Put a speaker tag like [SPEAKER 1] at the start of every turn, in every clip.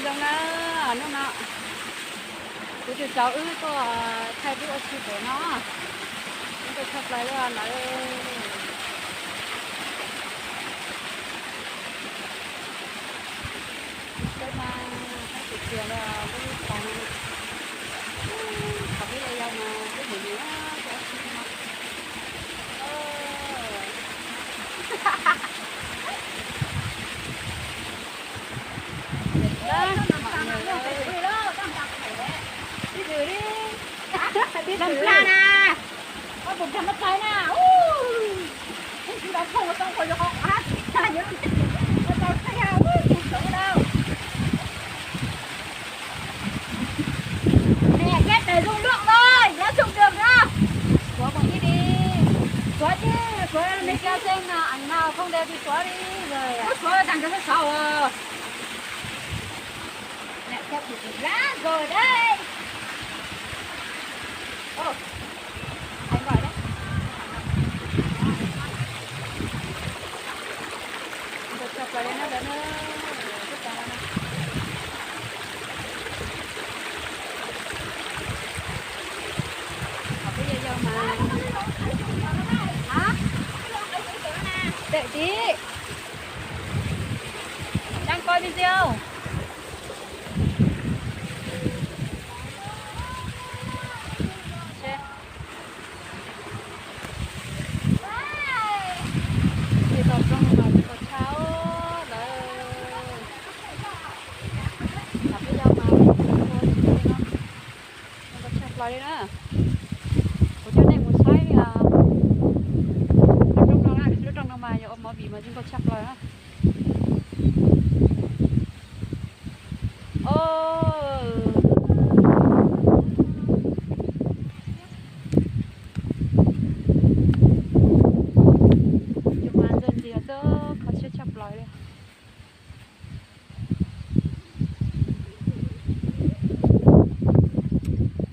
[SPEAKER 1] trong nó nọ cứ từ cháu có thay bữa chi của nó chúng tôi thật lại là nói cái mà cái chuyện kia là cái còn không biết là đâu mà cái gì nữa
[SPEAKER 2] đi làm ra nè, có bụng chấm mất tay nè, chú đã không có trong khỏi họ hát, ta nhớ có trong tay nào, không sợ đâu. Nè, ghét để dùng lượng thôi, nhớ dùng được nữa.
[SPEAKER 1] xóa bằng đi đi,
[SPEAKER 2] Xóa chứ, xóa
[SPEAKER 1] mình cho xem nào ảnh nào không đẹp thì xóa đi rồi.
[SPEAKER 2] xóa thằng cho nó sầu à. Nè, theo bụng lá rồi đây.
[SPEAKER 1] Anh gọi đấy. Tôi chọc vào đây nó đỡ nó rất là nó. Học bây giờ mà. Hả? Đợi tí. Đang coi video. Thì vào trong mà có cháo đấy. Học bây giờ mà nó có chọc lại đây nữa. Của cho này một sai đi à. Nó trong đó mà giờ ông bị mà chúng có chọc lại á.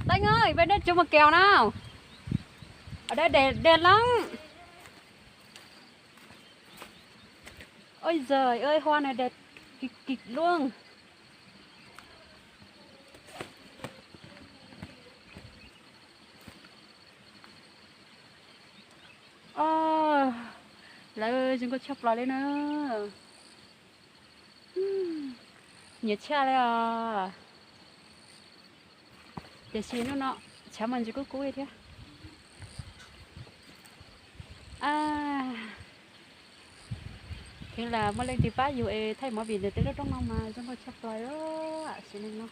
[SPEAKER 1] Anh ơi, bên đây cho một kèo nào. Ở đây đẹp lắm. Ôi giời ơi, hoa này đẹp kịch kịch luôn. Lại ơi, chúng có chọc lại lên nữa. Nhiệt cha đây à. Để xin nó nọ, chả mình chỉ có cuối thế. Thế là mới lên thì bác dù thấy mọi việc tới đó trong năm mà chúng tôi chọc lại đó, xin nó.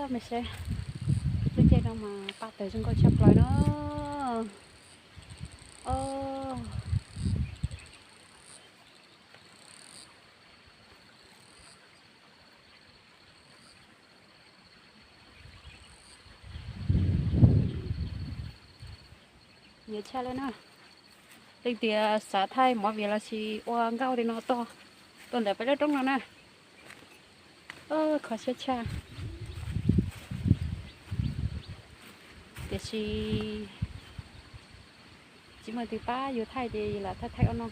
[SPEAKER 1] Mình sẽ đứng trên đâu mà bác tới chúng tôi chọc lại đó. Nhớ cha lên ha. Đây thì xả thay mọi việc là chỉ oang gạo thì nó to. Tuần để phải lấy trong nó nè. Khó chết cha. Để chỉ mà thì ba vừa thay thì là thay thay nó.